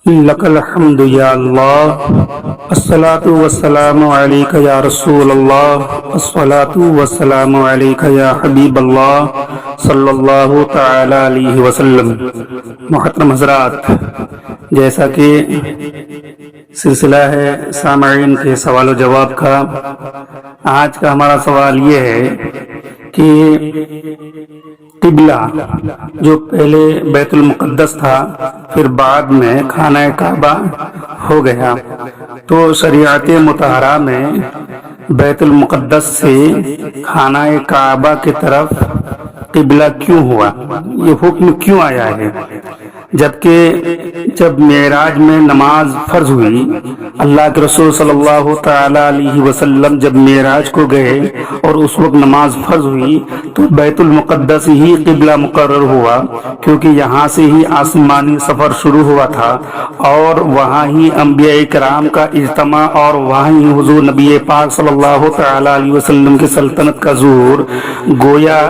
لک الحمد یا اللہ، الصلاۃ والسلام علیک یا رسول اللہ، الصلاۃ والسلام علیک یا حبیب اللہ صلی اللہ تعالی علیہ وسلم۔ محترم حضرات، جیسا کہ سلسلہ ہے سامعین کے سوال و جواب کا، آج کا ہمارا سوال یہ ہے کہ قبلہ جو پہلے بیت المقدس تھا پھر بعد میں خانہ کعبہ ہو گیا، تو شریعت مطہرہ میں بیت المقدس سے خانہ کعبہ کی طرف قبلہ کیوں ہوا، یہ حکم کیوں آیا ہے؟ جبکہ جب معراج میں نماز فرض ہوئی، اللہ کے رسول صلی اللہ تعالی علیہ وسلم جب معراج کو گئے اور اس وقت نماز فرض ہوئی تو بیت المقدس ہی قبلہ مقرر ہوا، کیونکہ یہاں سے ہی آسمانی سفر شروع ہوا تھا اور وہاں ہی انبیاء کرام کا اجتماع اور وہاں ہی حضور نبی پاک صلی اللہ تعالی علیہ وسلم کی سلطنت کا ظہور۔ گویا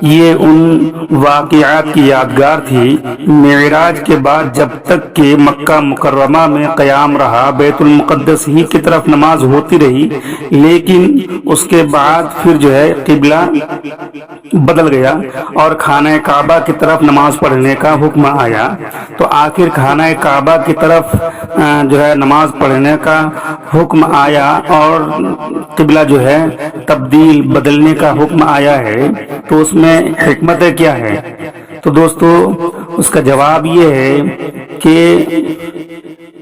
یہ ان واقعات کی یادگار تھی۔ معراج کے بعد جب تک کہ مکہ مکرمہ میں قیام رہا، بیت المقدس ہی کی طرف نماز ہوتی رہی، لیکن اس کے بعد پھر جو ہے قبلہ بدل گیا اور خانہ کعبہ کی طرف نماز پڑھنے کا حکم آیا۔ تو آخر خانہ کعبہ کی طرف جو ہے نماز پڑھنے کا حکم آیا اور قبلہ جو ہے تبدیل بدلنے کا حکم آیا ہے، تو اس میں حکمت کیا ہے؟ تو دوستو، اس کا جواب یہ ہے کہ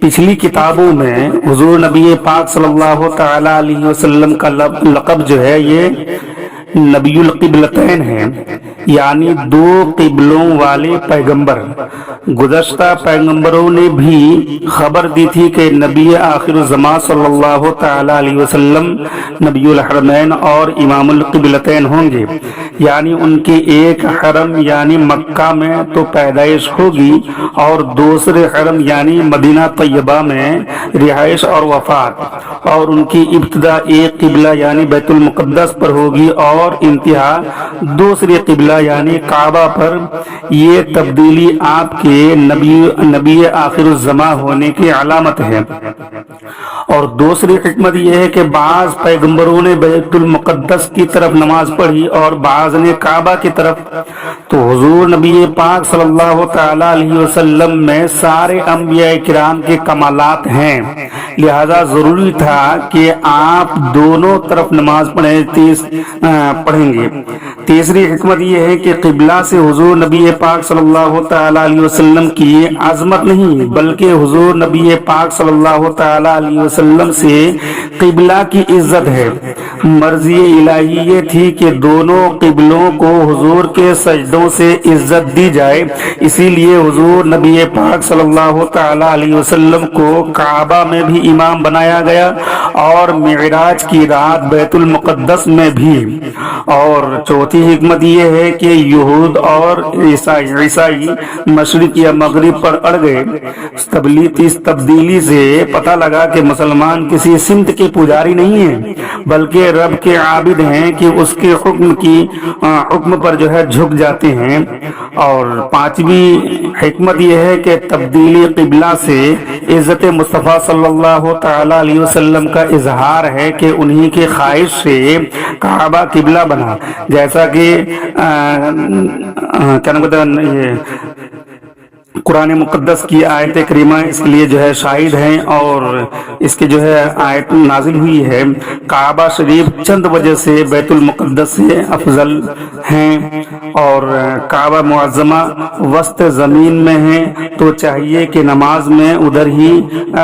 پچھلی کتابوں میں حضور نبی پاک صلی اللہ تعالی علیہ وسلم کا لقب جو ہے یہ نبی القبلتین ہے، یعنی دو قبلوں والے پیغمبر۔ گزشتہ پیغمبروں نے بھی خبر دی تھی کہ نبی آخر الزمان صلی اللہ تعالی علیہ وسلم نبی الحرمین اور امام القبلتین ہوں گے، یعنی ان کے ایک حرم یعنی مکہ میں تو پیدائش ہوگی اور دوسرے حرم یعنی مدینہ طیبہ میں رہائش اور وفات، اور ان کی ابتدا ایک قبلہ یعنی بیت المقدس پر ہوگی اور انتہا دوسری قبلہ یعنی کعبہ پر۔ یہ تبدیلی آپ کے نبی آخر الزمان ہونے کی علامت ہے۔ اور دوسری حکمت یہ ہے کہ بعض پیغمبروں نے بیت المقدس کی طرف نماز پڑھی اور بعض نے کعبہ کی طرف۔ تو حضور نبی پاک صلی اللہ تعالی علیہ وسلم میں سارے انبیاء کرام کے کمالات ہیں، لہذا ضروری تھا کہ آپ دونوں طرف نماز پڑھیں گے۔ تیسری حکمت یہ ہے کہ قبلہ سے حضور نبی پاک صلی اللہ تعالی علیہ وسلم کی عظمت نہیں، بلکہ حضور نبی پاک صلی اللہ تعالی علیہ وسلم سے قبلہ کی عزت ہے۔ مرضی الہی یہ تھی کہ دونوں قبلوں کو حضور کے سجدوں سے عزت دی جائے، اسی لیے حضور نبی پاک صلی اللہ تعالی علیہ وسلم کو کعبہ میں بھی امام بنایا گیا اور معراج کی رات بیت المقدس میں بھی۔ اور چوتھی حکمت یہ ہے کہ یہود اور عیسائی مشرق یا مغرب پر اڑ گئے۔ اس تبدیلی سے پتہ لگا کہ مسلمان کسی سمت کے پجاری نہیں ہیں، بلکہ رب کے عابد ہیں کہ اس کے حکم پر جو ہے جھک جاتے ہیں۔ اور پانچویں حکمت یہ ہے کہ تبدیلی قبلہ سے عزت مصطفیٰ صلی اللہ تعالی علیہ وسلم کا اظہار ہے کہ انہی کے خواہش سے کعبہ قبلہ بنا، جیسا کہ کیا نام کہتے ہیں، قرآن مقدس کی آیت کریمہ اس کے لیے جو ہے شاہد ہیں، اور اس کے جو ہے آیت نازل ہوئی ہے۔ کعبہ شریف چند وجہ سے بیت المقدس سے افضل ہیں، اور کعبہ معظمہ وسط زمین میں ہے، تو چاہیے کہ نماز میں ادھر ہی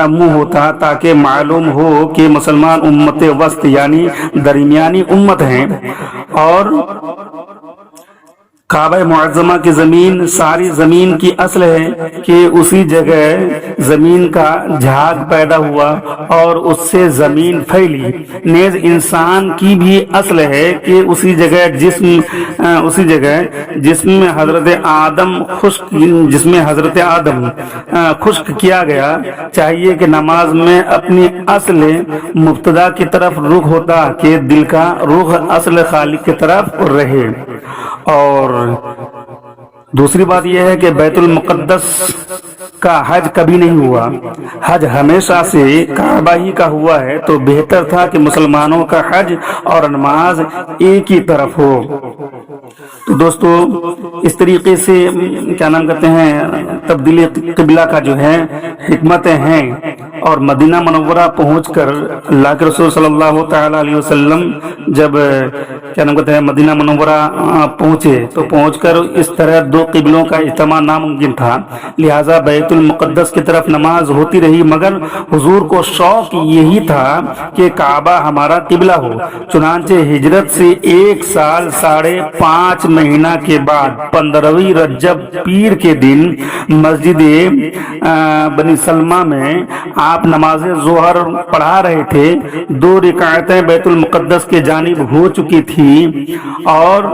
منہ ہوتا تاکہ معلوم ہو کہ مسلمان امت وسط یعنی درمیانی امت ہیں۔ اور کعبہ معظمہ کی زمین ساری زمین کی اصل ہے کہ اسی جگہ زمین کا جھاگ پیدا ہوا اور اس سے زمین پھیلی۔ نیز انسان کی بھی اصل ہے کہ اسی جگہ جسم میں حضرت آدم خشک کیا گیا، چاہیے کہ نماز میں اپنی اصل مبتدا کی طرف رخ ہوتا کہ دل کا رخ اصل خالق کی طرف رہے۔ اور دوسری بات یہ ہے کہ بیت المقدس کا حج کبھی نہیں ہوا، حج ہمیشہ سے کعبہ ہی کا ہوا ہے، تو بہتر تھا کہ مسلمانوں کا حج اور نماز ایک ہی طرف ہو۔ تو دوستو اس طریقے سے کیا نام کہتے ہیں تبدیلی قبلہ کا جو ہے حکمتیں ہیں، اور مدینہ منورہ پہنچ کر اللہ کے رسول صلی اللہ تعالی علیہ وسلم جب کیا نام کہتے ہیں مدینہ منورہ پہنچے تو پہنچ کر اس طرح دو قبلوں کا اجتماع ناممکن تھا، لہٰذا بیت المقدس کی طرف نماز ہوتی رہی، مگر حضور کو شوق یہی تھا کہ کعبہ ہمارا قبلہ ہو۔ چنانچہ ہجرت سے 1 سال 5.5 مہینہ کے بعد 15ویں رجب پیر کے دن مسجد بنی سلمہ میں آپ نماز ظہر پڑھا رہے تھے، 2 رکعتیں بیت المقدس کے جانب ہو چکی تھی، اور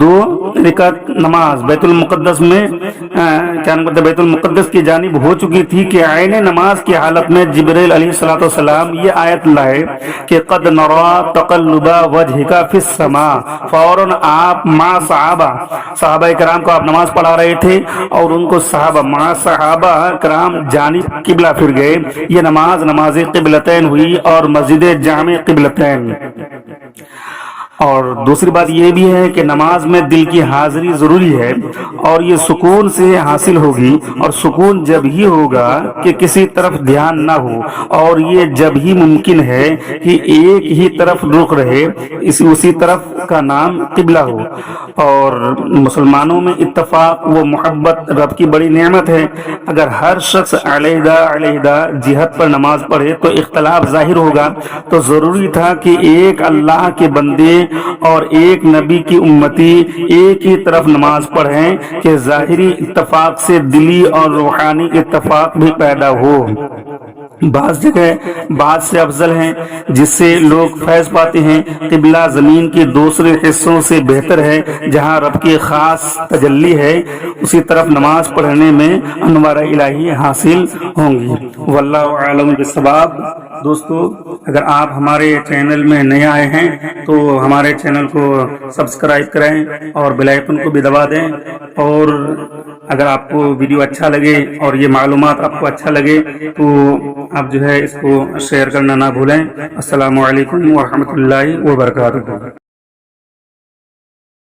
2 رکعت نماز بیت المقدس میں کیا نام بیت المقدس کی جانب ہو چکی تھی کہ عین نماز کی حالت میں جبرائیل علیہ الصلوۃ والسلام یہ آیت لائے کہ قد نرا تقلب وجهک فی السماء، فوراً آپ مع صحابہ کرام کو آپ نماز پڑھا رہے تھے اور ان کو صحابہ کرام جانب قبلہ پھر گئے۔ یہ نماز قبلتین ہوئی اور مسجد جامع قبلتین۔ اور دوسری بات یہ بھی ہے کہ نماز میں دل کی حاضری ضروری ہے، اور یہ سکون سے حاصل ہوگی، اور سکون جب ہی ہوگا کہ کسی طرف دھیان نہ ہو، اور یہ جب ہی ممکن ہے کہ ایک ہی طرف رخ رہے، اسی طرف کا نام قبلہ ہو۔ اور مسلمانوں میں اتفاق و محبت رب کی بڑی نعمت ہے، اگر ہر شخص علیحدہ جہت پر نماز پڑھے تو اختلاف ظاہر ہوگا، تو ضروری تھا کہ ایک اللہ کے بندے اور ایک نبی کی امتی ایک ہی طرف نماز پڑھیں کہ ظاہری اتفاق سے دلی اور روحانی اتفاق بھی پیدا ہو۔ بعض جگہ بعض سے افضل ہیں جس سے لوگ فیض پاتے ہیں، قبلہ زمین کے دوسرے حصوں سے بہتر ہے جہاں رب کی خاص تجلی ہے، اسی طرف نماز پڑھنے میں انوار الہی حاصل ہوں گی۔ واللہ اعلم بالصواب۔ دوستو اگر آپ ہمارے چینل میں نئے آئے ہیں تو ہمارے چینل کو سبسکرائب کریں اور بیل آئیکن کو بھی دبا دیں، اور اگر آپ کو ویڈیو اچھا لگے اور یہ معلومات آپ کو اچھا لگے تو آپ جو ہے اس کو شیئر کرنا نہ بھولیں۔ السلام علیکم ورحمۃ اللہ وبرکاتہ۔